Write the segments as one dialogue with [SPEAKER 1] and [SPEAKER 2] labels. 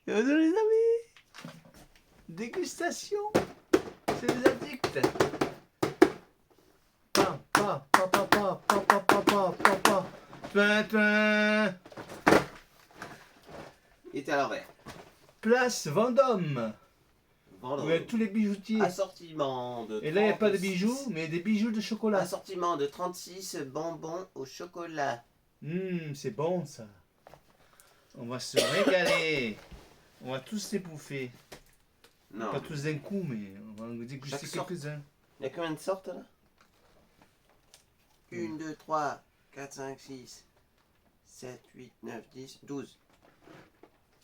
[SPEAKER 1] Bienvenue les amis. Dégustation. C'est les addicts. Pa, pa, pa, pa, pa, pa, pa, pa, pa, pa, pa. Tuin, tuin.
[SPEAKER 2] Il était à l'envers.
[SPEAKER 1] Place Vendôme. Où il y a tous les bijoutiers.
[SPEAKER 2] Assortiment de
[SPEAKER 1] Et là, il n'y a pas de
[SPEAKER 2] 36.
[SPEAKER 1] bijoux, mais des bijoux de chocolat.
[SPEAKER 2] Assortiment de 36 bonbons au chocolat.
[SPEAKER 1] C'est bon ça. On va se régaler. On va tous les bouffer.
[SPEAKER 2] Non.
[SPEAKER 1] Pas tous d'un coup, mais on va en déguster
[SPEAKER 2] Chaque sorte.
[SPEAKER 1] quelques-uns.
[SPEAKER 2] Il y a combien de sortes là 1, 2, 3, 4, 5, 6, 7, 8, 9, 10, 12.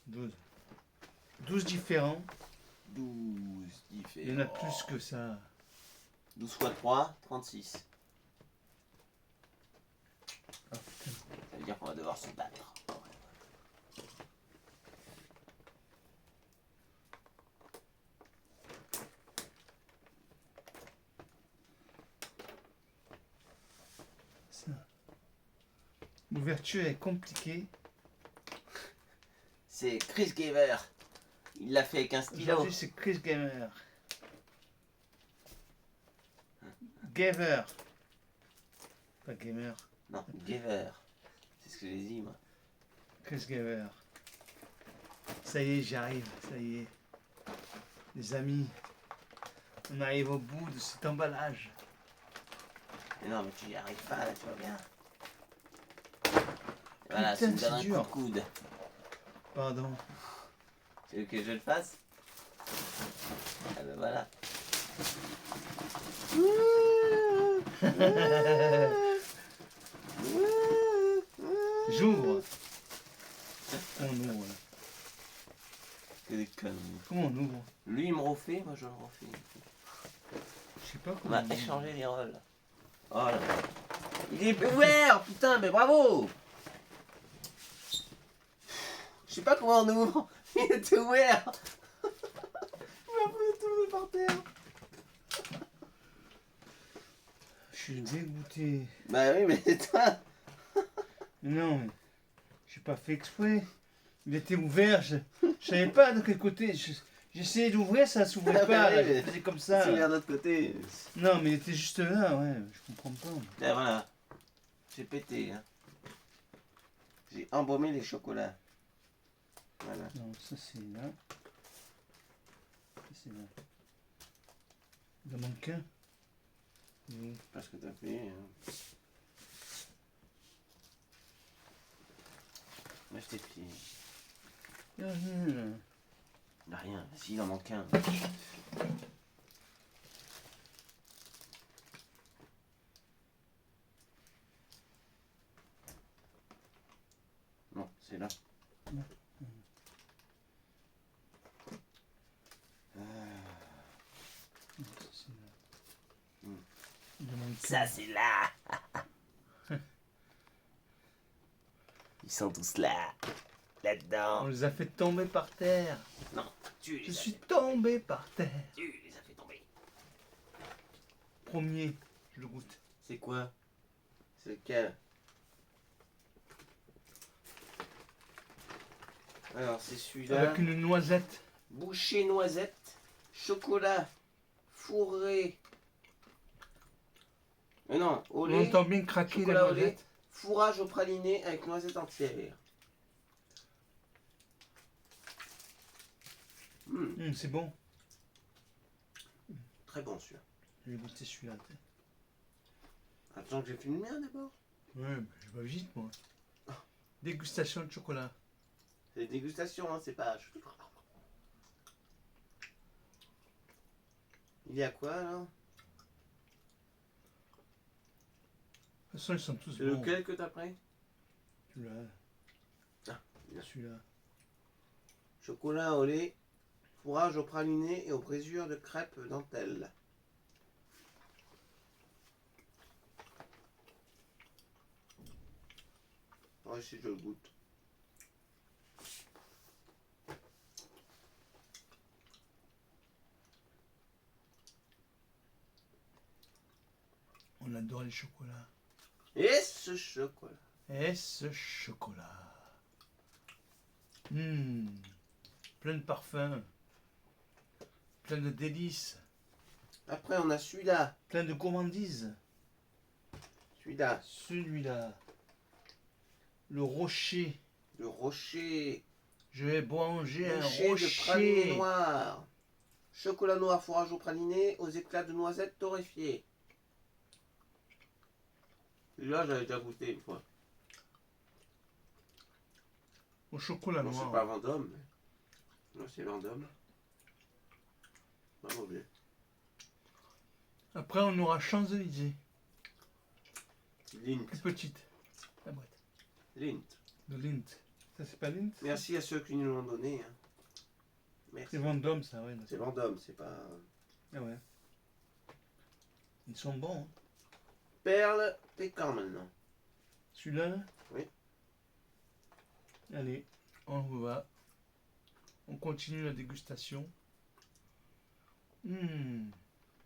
[SPEAKER 1] 12. 12 différents.
[SPEAKER 2] 12 différents.
[SPEAKER 1] Il y en a plus que ça.
[SPEAKER 2] 12 fois 3, 36.
[SPEAKER 1] Ah, putain.
[SPEAKER 2] Ça veut dire qu'on va devoir se battre.
[SPEAKER 1] Ça. L'ouverture est compliquée.
[SPEAKER 2] C'est Chris Gaver. Il l'a fait avec un stylo.
[SPEAKER 1] Aujourd'hui, c'est Chris Gamer. Gamer. Pas Gamer.
[SPEAKER 2] Non, Gaver. C'est ce que j'ai dit moi.
[SPEAKER 1] Chris Gamer. Ça y est, j'y arrive. Ça y est. Les amis, on arrive au bout de cet emballage.
[SPEAKER 2] Mais non, mais tu n'y arrives pas là, tu vois bien. Voilà,
[SPEAKER 1] Putain,
[SPEAKER 2] tu me
[SPEAKER 1] c'est
[SPEAKER 2] donnes un
[SPEAKER 1] dur.
[SPEAKER 2] coup de coude.
[SPEAKER 1] Pardon.
[SPEAKER 2] Tu veux que je le fasse? Ah ben voilà.
[SPEAKER 1] J'ouvre. On ouvre. Là.
[SPEAKER 2] Que des conneries.
[SPEAKER 1] Comment on ouvre?
[SPEAKER 2] Lui il me refait, moi je le refais.
[SPEAKER 1] Je sais pas
[SPEAKER 2] On
[SPEAKER 1] comment.
[SPEAKER 2] va
[SPEAKER 1] on ouvre.
[SPEAKER 2] échanger les rôles. Voilà. Il est ouvert, putain, mais bravo! Je sais pas comment on ouvre. Il était ouvert. Il m'a pris tout par terre.
[SPEAKER 1] Je suis dégoûté.
[SPEAKER 2] Bah oui, mais toi.
[SPEAKER 1] Non, mais j'ai pas fait exprès. Il était ouvert, je savais pas de quel côté. J'essayais d'ouvrir, ça s'ouvrait
[SPEAKER 2] Ah,
[SPEAKER 1] pas.
[SPEAKER 2] oui,
[SPEAKER 1] Là,
[SPEAKER 2] mais
[SPEAKER 1] je faisais comme ça.
[SPEAKER 2] C'est vers l'autre côté.
[SPEAKER 1] Non, mais il était juste là, ouais. Je comprends pas.
[SPEAKER 2] Là voilà. J'ai pété. Hein. J'ai embaumé les chocolats. Voilà.
[SPEAKER 1] Non, ça c'est là. Ça c'est là. Il en manque un. Il est où?
[SPEAKER 2] Parce que t'as fait. Hein. Moi je t'ai pris.
[SPEAKER 1] Il y a rien, là.
[SPEAKER 2] Il a rien. Si, il en manque un. Non, c'est là.
[SPEAKER 1] Non. Ça, c'est là.
[SPEAKER 2] Hmm.
[SPEAKER 1] Il en manque
[SPEAKER 2] Ça
[SPEAKER 1] un.
[SPEAKER 2] c'est là. Ils sont tous là.
[SPEAKER 1] On
[SPEAKER 2] Là-dedans.
[SPEAKER 1] les a fait tomber par terre.
[SPEAKER 2] Non, tu les
[SPEAKER 1] Je
[SPEAKER 2] as
[SPEAKER 1] suis
[SPEAKER 2] fait-
[SPEAKER 1] tombé par terre.
[SPEAKER 2] Tu les as fait tomber.
[SPEAKER 1] Premier, je le goûte.
[SPEAKER 2] C'est quoi? C'est lequel? Alors c'est celui-là.
[SPEAKER 1] Avec une noisette.
[SPEAKER 2] Boucher noisette, chocolat, fourré. Non, au
[SPEAKER 1] On
[SPEAKER 2] lait,
[SPEAKER 1] entend bien craquer la
[SPEAKER 2] chocolat au lait,
[SPEAKER 1] noisette.
[SPEAKER 2] fourrage au praliné avec noisette entière.
[SPEAKER 1] C'est bon.
[SPEAKER 2] Très bon celui-là.
[SPEAKER 1] Je vais goûter celui-là.
[SPEAKER 2] Attends que j'ai fait le mien d'abord.
[SPEAKER 1] Ouais, mais je vais vite moi. Dégustation de chocolat.
[SPEAKER 2] C'est dégustation, hein, c'est pas... Il y a quoi alors?
[SPEAKER 1] De toute façon, ils sont tous
[SPEAKER 2] C'est
[SPEAKER 1] bons.
[SPEAKER 2] lequel que t'as pris?
[SPEAKER 1] Celui-là.
[SPEAKER 2] Ah, bien.
[SPEAKER 1] Celui-là.
[SPEAKER 2] Chocolat au lait, fourrage au praliné et aux brisures de crêpes dentelle. Ouais, si je le goûte.
[SPEAKER 1] On adore les chocolats.
[SPEAKER 2] Et ce chocolat.
[SPEAKER 1] Et ce chocolat. plein de parfums, plein de délices,
[SPEAKER 2] Après, on a celui-là.
[SPEAKER 1] plein de gourmandises.
[SPEAKER 2] Celui-là.
[SPEAKER 1] Celui-là, le rocher.
[SPEAKER 2] Le rocher.
[SPEAKER 1] Je vais manger un
[SPEAKER 2] Bouchée de praliné
[SPEAKER 1] rocher.
[SPEAKER 2] noir. Chocolat noir, fourrage au praliné, aux éclats de noisettes torréfiées. Celui-là, j'avais déjà goûté une fois.
[SPEAKER 1] Au chocolat
[SPEAKER 2] Bon, c'est
[SPEAKER 1] noir.
[SPEAKER 2] pas Vendôme, mais... Non, c'est Vendôme. Pas mauvais.
[SPEAKER 1] Après, on aura Champs-Élysées.
[SPEAKER 2] Lint.
[SPEAKER 1] Plus petite. La boîte.
[SPEAKER 2] Lint.
[SPEAKER 1] De Lint. Ça, c'est pas Lint?
[SPEAKER 2] Merci à ceux qui nous l'ont donné. Hein. Merci.
[SPEAKER 1] C'est Vendôme, ça, ouais.
[SPEAKER 2] C'est Vendôme, c'est pas...
[SPEAKER 1] Ah ouais. Ils sont bons. Hein.
[SPEAKER 2] Perle pécan maintenant.
[SPEAKER 1] Celui-là là.
[SPEAKER 2] Oui.
[SPEAKER 1] Allez, on va. On continue la dégustation.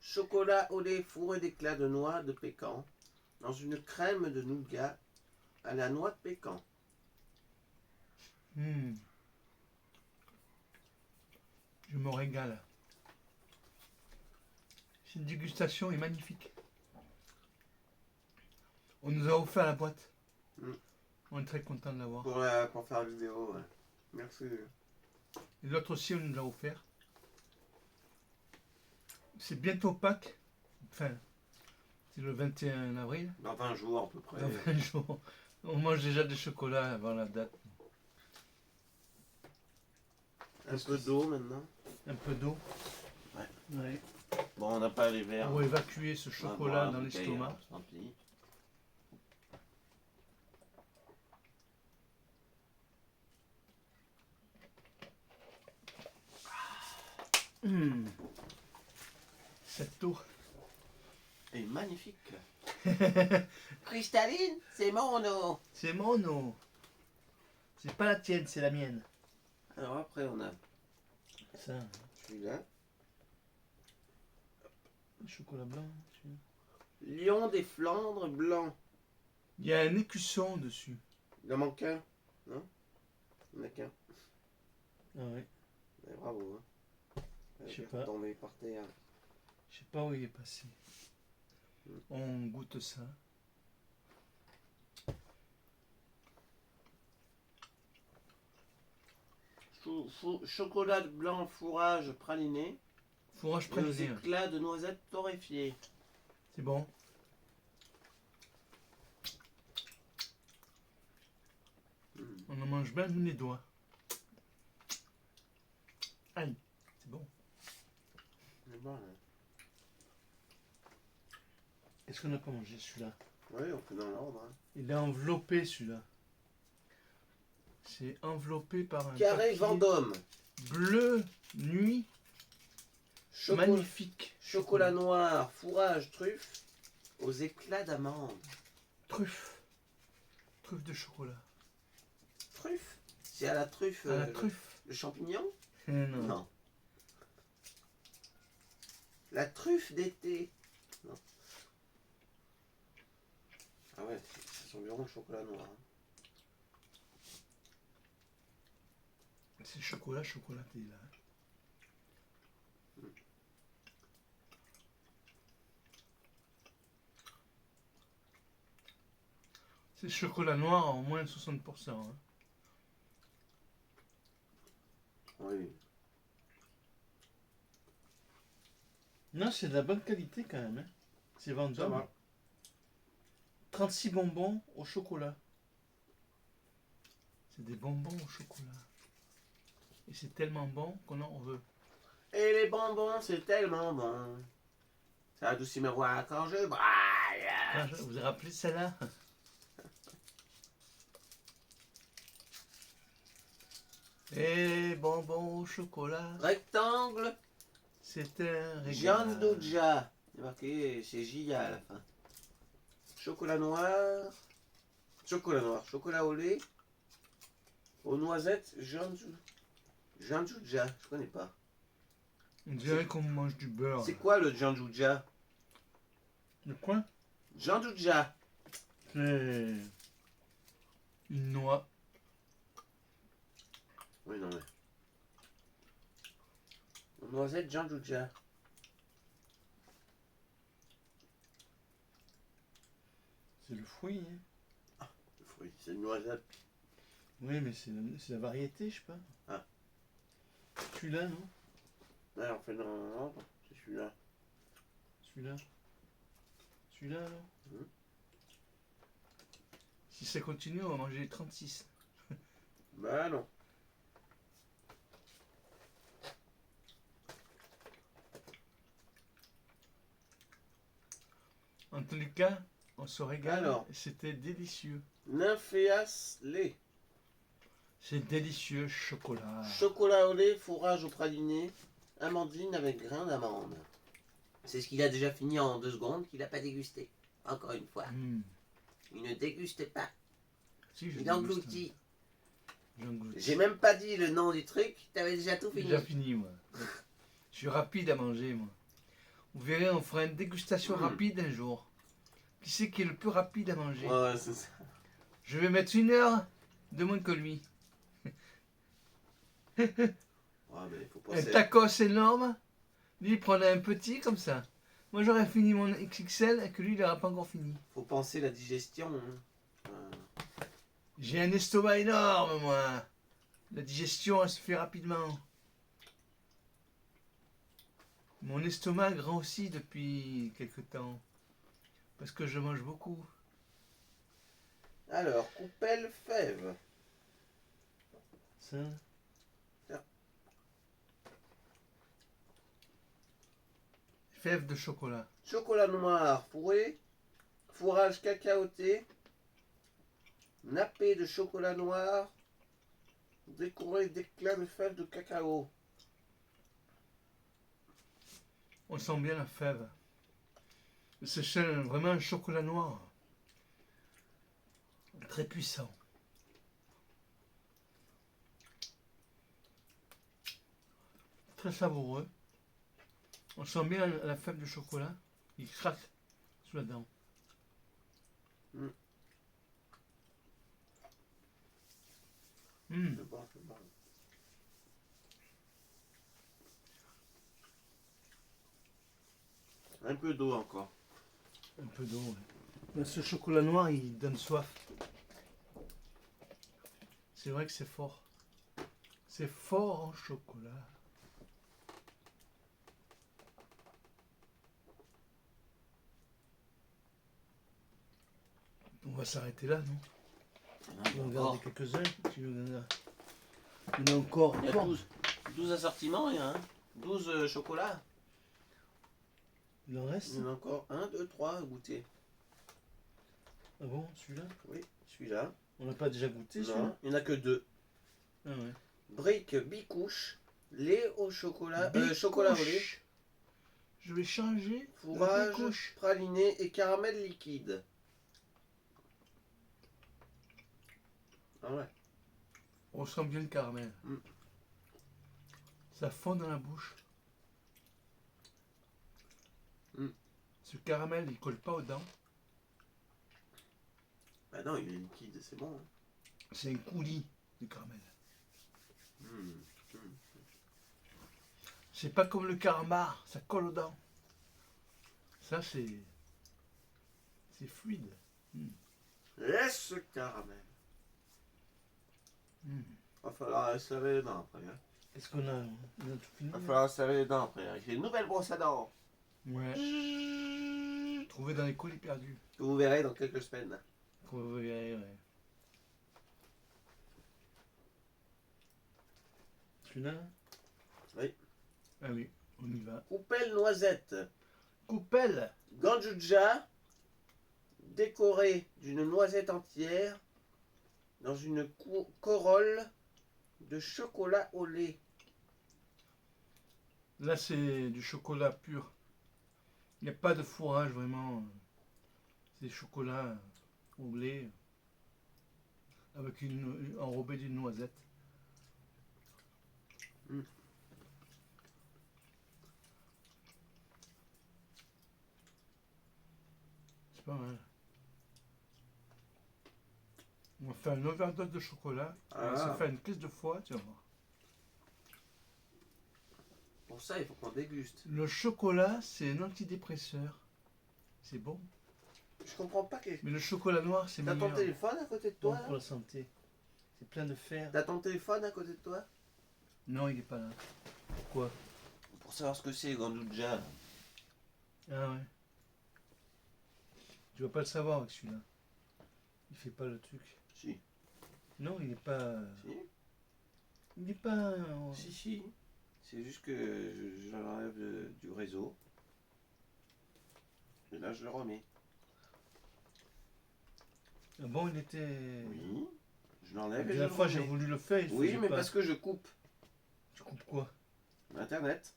[SPEAKER 2] Chocolat au lait fourré d'éclats de noix de pécan dans une crème de nougat à la noix de pécan.
[SPEAKER 1] Je me régale. Cette dégustation est magnifique. On nous a offert la boîte. On est très content de l'avoir.
[SPEAKER 2] Pour faire la vidéo, ouais. Merci.
[SPEAKER 1] Et l'autre aussi, on nous l'a offert. C'est bientôt Pâques. Enfin, c'est le 21 avril.
[SPEAKER 2] Dans 20 jours à peu près.
[SPEAKER 1] Dans 20 jours. On mange déjà des chocolats avant la date.
[SPEAKER 2] Un peu d'eau maintenant.
[SPEAKER 1] Un peu d'eau.
[SPEAKER 2] Ouais. Bon, on n'a pas les verres.
[SPEAKER 1] Pour évacuer ce chocolat dans l'estomac.
[SPEAKER 2] Tant pis.
[SPEAKER 1] Cette eau.
[SPEAKER 2] Et magnifique. Cristalline, c'est mon eau.
[SPEAKER 1] C'est mon eau. C'est pas la tienne, c'est la mienne.
[SPEAKER 2] Alors après on a
[SPEAKER 1] Ça,
[SPEAKER 2] celui-là.
[SPEAKER 1] le chocolat blanc. celui-là.
[SPEAKER 2] Lion des Flandres blanc.
[SPEAKER 1] Il y a un écusson dessus.
[SPEAKER 2] Il en manque un, non? Il n'y en a qu'un.
[SPEAKER 1] Ah ouais.
[SPEAKER 2] Bravo. Hein.
[SPEAKER 1] Je sais pas.
[SPEAKER 2] Tombé par terre.
[SPEAKER 1] Je sais pas où il est passé. On goûte ça.
[SPEAKER 2] Chocolat blanc fourrage praliné.
[SPEAKER 1] Fourrage
[SPEAKER 2] Et aux
[SPEAKER 1] praliné. hein.
[SPEAKER 2] éclats de noisettes torréfiées.
[SPEAKER 1] C'est bon. On en mange bien les doigts. Aïe, c'est bon.
[SPEAKER 2] C'est bon, hein.
[SPEAKER 1] Est-ce qu'on n'a pas mangé celui-là?
[SPEAKER 2] Oui, on fait dans l'ordre. Hein.
[SPEAKER 1] Il est enveloppé celui-là. C'est enveloppé par un
[SPEAKER 2] Carré
[SPEAKER 1] papier
[SPEAKER 2] Vendôme.
[SPEAKER 1] bleu nuit. Magnifique.
[SPEAKER 2] Chocolat noir, fourrage, truffe, aux éclats d'amande.
[SPEAKER 1] Truffe. Truffe de chocolat.
[SPEAKER 2] Truffe? C'est à la truffe.
[SPEAKER 1] À la truffe.
[SPEAKER 2] Le champignon?
[SPEAKER 1] Non.
[SPEAKER 2] Non. La truffe d'été. Non. Ah ouais, ça sent bien le chocolat noir. Hein.
[SPEAKER 1] C'est chocolat chocolaté là. C'est chocolat noir en moins de 60%. Hein.
[SPEAKER 2] Oui.
[SPEAKER 1] Non, c'est de la bonne qualité quand même. Hein. C'est
[SPEAKER 2] Ça
[SPEAKER 1] Vendôme.
[SPEAKER 2] va.
[SPEAKER 1] 36 bonbons au chocolat. C'est des bonbons au chocolat. Et c'est tellement bon qu'on en veut.
[SPEAKER 2] Et les bonbons, c'est tellement bon. Ça adoucit ma voix quand je braille.
[SPEAKER 1] Ah, vous vous rappelez de celle-là? Et bonbons au chocolat,
[SPEAKER 2] Rectangle,
[SPEAKER 1] c'est un régal.
[SPEAKER 2] Gianduja. C'est marqué, c'est J à la fin. Chocolat noir. Chocolat au lait. Aux noisettes, Gianduja. Je connais pas.
[SPEAKER 1] On dirait qu'on mange du beurre.
[SPEAKER 2] C'est quoi le Gianduja?
[SPEAKER 1] De quoi?
[SPEAKER 2] Gianduja.
[SPEAKER 1] C'est une noix.
[SPEAKER 2] Oui, non, mais. Noisette Janjuja.
[SPEAKER 1] C'est le fruit, hein.
[SPEAKER 2] Le fruit, c'est une noisette.
[SPEAKER 1] Oui, mais c'est la variété, je sais pas.
[SPEAKER 2] Ah.
[SPEAKER 1] Celui-là, non?
[SPEAKER 2] Ouais, on fait dans l'ordre. C'est celui-là.
[SPEAKER 1] Celui-là. Celui-là, alors?
[SPEAKER 2] Mhm.
[SPEAKER 1] Si ça continue, on va manger les 36.
[SPEAKER 2] Bah non.
[SPEAKER 1] En tous les cas, on se régale.
[SPEAKER 2] Alors.
[SPEAKER 1] C'était délicieux.
[SPEAKER 2] Nymphéas lait.
[SPEAKER 1] C'est délicieux, chocolat.
[SPEAKER 2] Chocolat au lait, fourrage au praliné, amandine avec grain d'amande. C'est ce qu'il a déjà fini en 2 secondes, qu'il n'a pas dégusté. Encore une fois.
[SPEAKER 1] Mmh.
[SPEAKER 2] Il ne déguste pas.
[SPEAKER 1] Si, je
[SPEAKER 2] Il
[SPEAKER 1] déguste.
[SPEAKER 2] engloutit.
[SPEAKER 1] J'engloutis.
[SPEAKER 2] J'ai même pas dit le nom du truc, t'avais déjà tout
[SPEAKER 1] J'ai
[SPEAKER 2] fini.
[SPEAKER 1] déjà fini, moi. Je suis rapide à manger, moi. Vous verrez, on fera une dégustation rapide un jour. Qui c'est qui est le plus rapide à manger?
[SPEAKER 2] Ouais, c'est ça.
[SPEAKER 1] Je vais mettre 1 heure de moins que lui.
[SPEAKER 2] Ouais, mais il faut
[SPEAKER 1] Un
[SPEAKER 2] penser.
[SPEAKER 1] tacos énorme. Lui, il prenait un petit comme ça. Moi, j'aurais fini mon XXL et que lui, il n'aura pas encore fini.
[SPEAKER 2] Faut penser la digestion. Hein.
[SPEAKER 1] J'ai un estomac énorme, moi. La digestion, elle se fait rapidement. Mon estomac grandit depuis quelque temps. Parce que je mange beaucoup.
[SPEAKER 2] Alors, coupelle fève.
[SPEAKER 1] Ça.
[SPEAKER 2] Tiens.
[SPEAKER 1] Fève de chocolat.
[SPEAKER 2] Chocolat noir fourré. Fourrage cacaoté. Nappé de chocolat noir. Décoré d'éclats de fèves de cacao.
[SPEAKER 1] On sent bien la fève. C'est vraiment un chocolat noir. Très puissant. Très savoureux. On sent bien la fève de chocolat. Il craque sous la dent.
[SPEAKER 2] Mm.
[SPEAKER 1] Mmh.
[SPEAKER 2] C'est bon, c'est bon. Un peu d'eau encore.
[SPEAKER 1] Un peu d'eau, ouais. Mais ce chocolat noir, il donne soif. C'est vrai que c'est fort. C'est fort en chocolat. On va s'arrêter là, non? Tu veux en garder quelques-uns? Tu veux en... Il y en a encore.
[SPEAKER 2] Il y a 12 assortiments, il y a 12 chocolats.
[SPEAKER 1] Il en reste?
[SPEAKER 2] Il y en a encore 1, 2, 3 à goûter.
[SPEAKER 1] Ah bon, celui-là?
[SPEAKER 2] Oui, celui-là.
[SPEAKER 1] On n'a pas déjà goûté celui-là?
[SPEAKER 2] Non, il n'y en a que 2.
[SPEAKER 1] Ah ouais.
[SPEAKER 2] Brique bicouche, lait au chocolat,
[SPEAKER 1] Bicouche.
[SPEAKER 2] chocolat au lait,
[SPEAKER 1] Je vais changer la
[SPEAKER 2] fourrage,
[SPEAKER 1] bicouche.
[SPEAKER 2] praliné et caramel liquide. Ah ouais.
[SPEAKER 1] On sent bien le caramel.
[SPEAKER 2] Mm.
[SPEAKER 1] Ça fond dans la bouche.
[SPEAKER 2] Mm.
[SPEAKER 1] Ce caramel, il colle pas aux dents.
[SPEAKER 2] Bah non, il est liquide, c'est bon. Hein.
[SPEAKER 1] C'est un coulis de caramel.
[SPEAKER 2] Mm.
[SPEAKER 1] C'est pas comme le carambar, ça colle aux dents. Ça, c'est fluide.
[SPEAKER 2] Laisse ce caramel.
[SPEAKER 1] Mm.
[SPEAKER 2] Va falloir serrer les dents après. Hein.
[SPEAKER 1] Est-ce qu'on a, on a tout fini?
[SPEAKER 2] Va
[SPEAKER 1] là?
[SPEAKER 2] falloir serrer les dents après. Avec les nouvelles brosses à dents.
[SPEAKER 1] Ouais. Trouvé dans les colis perdus.
[SPEAKER 2] Que vous verrez dans quelques semaines.
[SPEAKER 1] Vous verrez, ouais. Celui-là?
[SPEAKER 2] Oui.
[SPEAKER 1] Ah oui, on y va.
[SPEAKER 2] Coupelle noisette.
[SPEAKER 1] Coupelle.
[SPEAKER 2] Ganjuja, décoré d'une noisette entière dans une corolle de chocolat au lait.
[SPEAKER 1] Là, c'est du chocolat pur. Il n'y a pas de fourrage vraiment. C'est chocolat au lait avec enrobé d'une noisette.
[SPEAKER 2] Mm.
[SPEAKER 1] C'est pas mal. On va faire une overdose de chocolat.
[SPEAKER 2] Ah.
[SPEAKER 1] Ça fait une crise de foie, tu vas voir.
[SPEAKER 2] pour ça, il faut qu'on déguste.
[SPEAKER 1] Le chocolat, c'est un antidépresseur. C'est bon.
[SPEAKER 2] Je comprends pas que...
[SPEAKER 1] Mais le chocolat noir, c'est
[SPEAKER 2] T'as ton
[SPEAKER 1] meilleur.
[SPEAKER 2] téléphone à côté de
[SPEAKER 1] Bon
[SPEAKER 2] toi?
[SPEAKER 1] pour la santé. C'est plein de fer.
[SPEAKER 2] T'as ton téléphone à côté de toi?
[SPEAKER 1] Non, il est pas là. Pourquoi?
[SPEAKER 2] Pour savoir ce que c'est, Gandouja.
[SPEAKER 1] Ah ouais. Tu vas pas le savoir avec celui-là. Il fait pas le truc.
[SPEAKER 2] Si.
[SPEAKER 1] Non, il est pas.
[SPEAKER 2] Si.
[SPEAKER 1] Il est pas.
[SPEAKER 2] Si, si. C'est juste que je l'enlève du réseau. Et là, je le remets.
[SPEAKER 1] Ah bon, il était.
[SPEAKER 2] Oui. Je
[SPEAKER 1] La
[SPEAKER 2] l'enlève et je le
[SPEAKER 1] dernière fois, j'ai
[SPEAKER 2] remets.
[SPEAKER 1] voulu le faire. Il
[SPEAKER 2] Oui,
[SPEAKER 1] faisait
[SPEAKER 2] mais
[SPEAKER 1] pas.
[SPEAKER 2] parce que je coupe.
[SPEAKER 1] Tu coupes quoi?
[SPEAKER 2] Internet.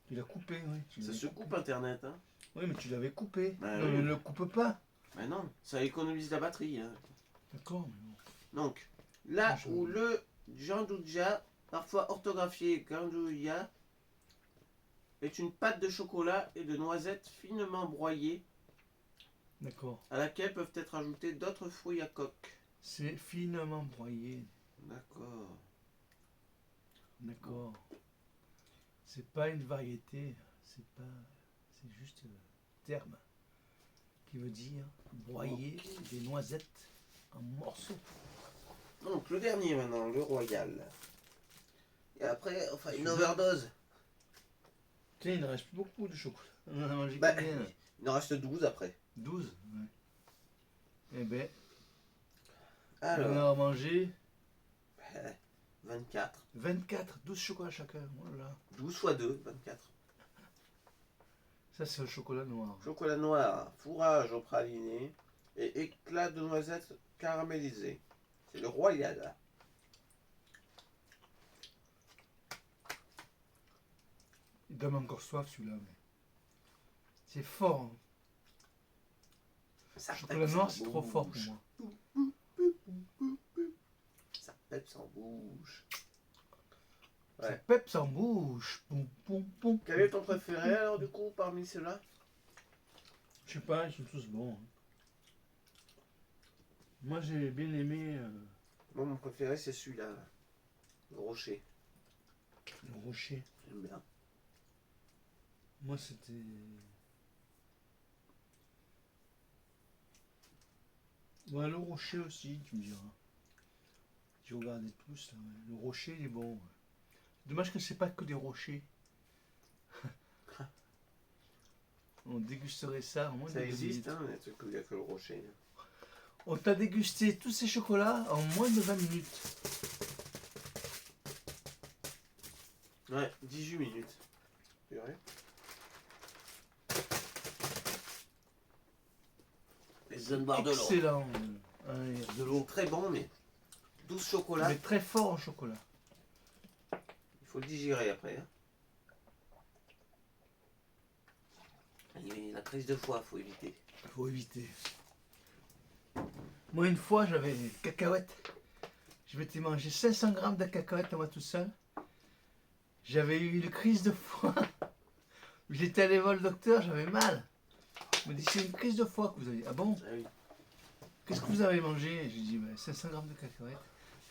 [SPEAKER 1] Tu l'as coupé, oui. Tu
[SPEAKER 2] Ça
[SPEAKER 1] l'avais
[SPEAKER 2] se
[SPEAKER 1] coupé.
[SPEAKER 2] coupe Internet, hein.
[SPEAKER 1] Oui, mais tu l'avais coupé.
[SPEAKER 2] Bah
[SPEAKER 1] non,
[SPEAKER 2] oui.
[SPEAKER 1] ne le coupe pas.
[SPEAKER 2] Mais non, ça économise la batterie. Hein.
[SPEAKER 1] D'accord, mais bon.
[SPEAKER 2] Donc, là
[SPEAKER 1] Je-
[SPEAKER 2] où le Gandouja, parfois orthographié Gandouja, est une pâte de chocolat et de noisettes finement broyées
[SPEAKER 1] D'accord.
[SPEAKER 2] à laquelle peuvent être ajoutés d'autres fruits à coque.
[SPEAKER 1] C'est finement broyé.
[SPEAKER 2] D'accord.
[SPEAKER 1] D'accord. C'est pas une variété. C'est pas. C'est juste terme qui veut dire broyer des noisettes en morceaux.
[SPEAKER 2] Donc, le dernier maintenant, le royal. Et après, enfin, une
[SPEAKER 1] Celui-là.
[SPEAKER 2] overdose.
[SPEAKER 1] Tiens, il ne reste plus beaucoup de chocolat. On en a mangé
[SPEAKER 2] Bah,
[SPEAKER 1] combien là?
[SPEAKER 2] il en reste 12 après.
[SPEAKER 1] 12. Ouais. Eh ben, on
[SPEAKER 2] Alors,
[SPEAKER 1] a mangé
[SPEAKER 2] 24.
[SPEAKER 1] 24, 12 chocolats chacun. Voilà.
[SPEAKER 2] 12 fois 2, 24.
[SPEAKER 1] Ça, c'est le chocolat noir.
[SPEAKER 2] Chocolat noir, fourrage au praliné et éclat de noisettes caramélisées. C'est le royal.
[SPEAKER 1] Il donne encore soif celui-là. Mais... c'est fort. Hein.
[SPEAKER 2] Ça
[SPEAKER 1] Le chocolat
[SPEAKER 2] pète
[SPEAKER 1] noir,
[SPEAKER 2] sans
[SPEAKER 1] c'est trop fort pour
[SPEAKER 2] bouche.
[SPEAKER 1] moi.
[SPEAKER 2] Ça pète sans bouche.
[SPEAKER 1] Ça
[SPEAKER 2] Ouais.
[SPEAKER 1] peps en bouche. Poum, poum, poum.
[SPEAKER 2] Quel est ton préféré alors du coup parmi ceux-là?
[SPEAKER 1] Je sais pas, ils sont tous bons. Hein. Moi, j'ai bien aimé
[SPEAKER 2] Moi mon préféré c'est celui-là. Là. Le rocher.
[SPEAKER 1] le rocher.
[SPEAKER 2] J'aime bien.
[SPEAKER 1] Moi, c'était. Ouais, le rocher aussi, tu me diras. J'ai regardé tous. Là, ouais. Le rocher, il est bon. Ouais. Dommage que c'est pas que des rochers. On dégusterait ça en moins
[SPEAKER 2] Ça
[SPEAKER 1] de 2
[SPEAKER 2] existe,
[SPEAKER 1] minutes.
[SPEAKER 2] hein, les trucs où il n'y a que le rocher.
[SPEAKER 1] On t'a dégusté tous ces chocolats en moins de 20 minutes.
[SPEAKER 2] Ouais, 18 minutes. C'est vrai? Les zones barres de l'eau.
[SPEAKER 1] Excellent. Ouais, de
[SPEAKER 2] L'eau
[SPEAKER 1] l'eau.
[SPEAKER 2] très bon, mais 12 chocolats,
[SPEAKER 1] Mais très fort en chocolat.
[SPEAKER 2] il faut le digérer après. Hein. Et la crise de foie, faut éviter.
[SPEAKER 1] Faut éviter. Moi, une fois, j'avais des cacahuètes. Je m'étais mangé 500 grammes de cacahuètes à moi tout seul. J'avais eu une crise de foie. J'étais allé voir le docteur, j'avais mal. Il m'a dit, c'est une crise de foie que vous avez. Ah bon?
[SPEAKER 2] Ah oui.
[SPEAKER 1] Qu'est-ce que vous avez mangé? J'ai dit, 500 grammes de cacahuètes.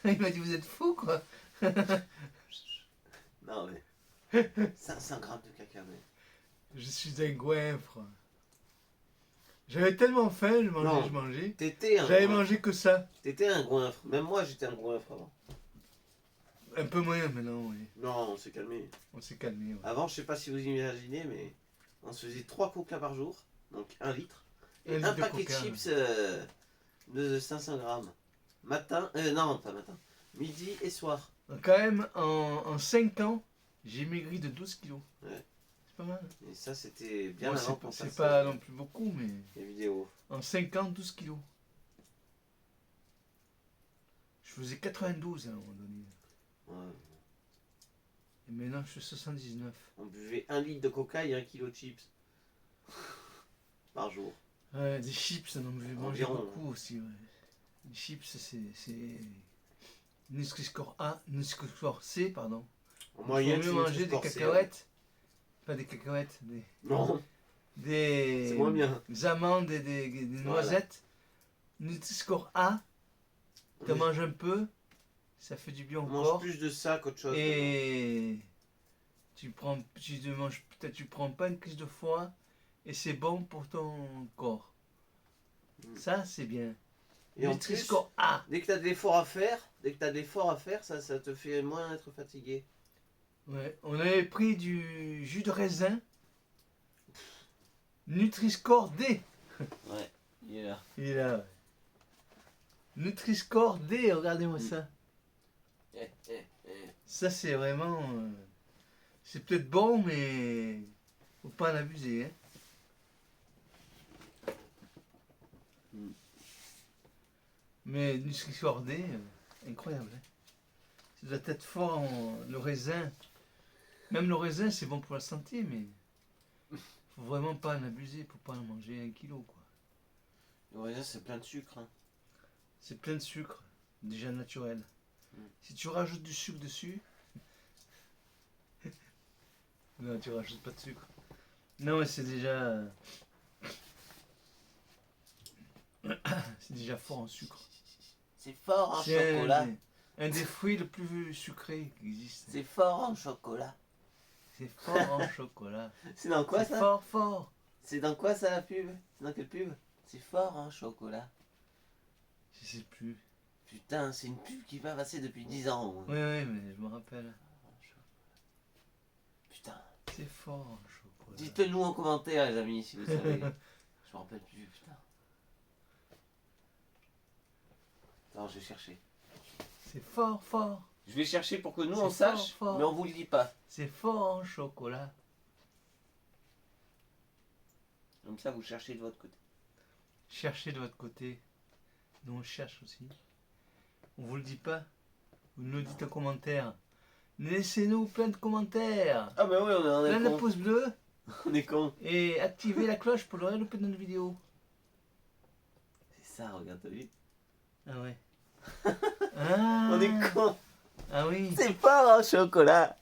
[SPEAKER 1] Il m'a dit, vous êtes fou, quoi.
[SPEAKER 2] Non mais 500 grammes de cacahuètes.
[SPEAKER 1] Je suis un goinfre. J'avais tellement faim, je mangeais,
[SPEAKER 2] Non.
[SPEAKER 1] je mangeais.
[SPEAKER 2] T'étais un
[SPEAKER 1] J'avais
[SPEAKER 2] goinfre.
[SPEAKER 1] mangé que ça.
[SPEAKER 2] T'étais un goinfre. Même moi j'étais un goinfre avant.
[SPEAKER 1] Un peu moins maintenant, oui.
[SPEAKER 2] Non, on s'est calmé.
[SPEAKER 1] On s'est calmé. Ouais.
[SPEAKER 2] Avant, je sais pas si vous imaginez, mais on se faisait 3 coca par jour, donc 1 litre. Et
[SPEAKER 1] Un litre
[SPEAKER 2] un
[SPEAKER 1] de
[SPEAKER 2] paquet de
[SPEAKER 1] coca,
[SPEAKER 2] chips de 500 grammes. Matin, non pas matin, midi et soir.
[SPEAKER 1] Quand même, en 5 ans, j'ai maigri de 12 kilos.
[SPEAKER 2] Ouais.
[SPEAKER 1] C'est pas mal.
[SPEAKER 2] Et ça c'était bien
[SPEAKER 1] Bon,
[SPEAKER 2] avant
[SPEAKER 1] c'est
[SPEAKER 2] qu'on
[SPEAKER 1] c'est
[SPEAKER 2] fasse
[SPEAKER 1] pas non plus beaucoup, mais
[SPEAKER 2] les vidéos.
[SPEAKER 1] en 5 ans, 12 kilos. Je faisais 92 à un moment donné.
[SPEAKER 2] Ouais.
[SPEAKER 1] Et maintenant, je fais 79.
[SPEAKER 2] On buvait 1 litre de coca et 1 kilo de chips. Par jour.
[SPEAKER 1] Ouais, des chips, on en mangeait
[SPEAKER 2] Environ.
[SPEAKER 1] beaucoup aussi. Ouais. Les chips, c'est Nutri-Score A, Nutri-Score C, pardon.
[SPEAKER 2] En
[SPEAKER 1] Il
[SPEAKER 2] moyenne,
[SPEAKER 1] faut mieux
[SPEAKER 2] c'est
[SPEAKER 1] manger des
[SPEAKER 2] Nutri-Score C,
[SPEAKER 1] cacahuètes. Pas des cacahuètes,
[SPEAKER 2] Non,
[SPEAKER 1] des
[SPEAKER 2] c'est moins bien.
[SPEAKER 1] amandes et des noisettes. Nutri-Score A, tu
[SPEAKER 2] Oui.
[SPEAKER 1] manges un peu, ça fait du bien au
[SPEAKER 2] On mange
[SPEAKER 1] corps.
[SPEAKER 2] plus de ça qu'autre chose.
[SPEAKER 1] Et tu te manges, peut-être tu prends pas une crise de foie et c'est bon pour ton corps. Ça, c'est bien.
[SPEAKER 2] Et en plus,
[SPEAKER 1] Nutri-Score A.
[SPEAKER 2] dès que tu as de l'effort à faire, ça te fait moins être fatigué.
[SPEAKER 1] Ouais, on avait pris du jus de raisin. Nutri-Score D.
[SPEAKER 2] Ouais, il est là.
[SPEAKER 1] Il est là. Ouais. Nutri-Score D, regardez-moi ça. Ça, c'est vraiment. C'est peut-être bon, mais faut pas en abuser. Hein. Mais Nutri-Score D, incroyable. Hein. Ça doit être fort le raisin. Même le raisin, c'est bon pour la santé, mais faut vraiment pas en abuser pour pas en manger 1 kilo, quoi.
[SPEAKER 2] Le raisin, c'est plein de sucre. Hein.
[SPEAKER 1] C'est plein de sucre, déjà naturel. Si tu rajoutes du sucre dessus, non, tu rajoutes pas de sucre. Non, mais c'est déjà, c'est déjà fort en sucre.
[SPEAKER 2] C'est fort en
[SPEAKER 1] C'est
[SPEAKER 2] chocolat.
[SPEAKER 1] un des fruits le plus sucré qui existe.
[SPEAKER 2] C'est fort en chocolat.
[SPEAKER 1] C'est fort en chocolat.
[SPEAKER 2] C'est dans quoi
[SPEAKER 1] C'est
[SPEAKER 2] ça?
[SPEAKER 1] fort, fort.
[SPEAKER 2] C'est dans quoi ça la pub? C'est dans quelle pub? C'est fort en chocolat.
[SPEAKER 1] Je sais plus.
[SPEAKER 2] Putain, c'est une pub qui va passer depuis 10 ans.
[SPEAKER 1] Oui, oui, mais je me rappelle.
[SPEAKER 2] Putain.
[SPEAKER 1] C'est fort en chocolat.
[SPEAKER 2] Dites-le nous en commentaire, les amis, si vous savez. Je me rappelle plus, putain. Attends, je vais chercher.
[SPEAKER 1] C'est fort, fort.
[SPEAKER 2] Je vais chercher pour que nous
[SPEAKER 1] C'est
[SPEAKER 2] on sache,
[SPEAKER 1] fort, fort.
[SPEAKER 2] mais on vous le dit pas.
[SPEAKER 1] C'est fort en chocolat.
[SPEAKER 2] Comme ça, vous cherchez de votre côté.
[SPEAKER 1] Cherchez de votre côté. Nous on cherche aussi. On vous le dit pas. Vous nous le dites en commentaire. Laissez-nous plein de commentaires.
[SPEAKER 2] Ah bah oui, on
[SPEAKER 1] Plein
[SPEAKER 2] est
[SPEAKER 1] de
[SPEAKER 2] con.
[SPEAKER 1] pouces bleus.
[SPEAKER 2] On est con.
[SPEAKER 1] Et activez la cloche pour ne rien louper de notre vidéo.
[SPEAKER 2] C'est ça, regarde, t'as vu?
[SPEAKER 1] Ah ouais. Ah,
[SPEAKER 2] On est con.
[SPEAKER 1] ah oui.
[SPEAKER 2] C'est fort en chocolat.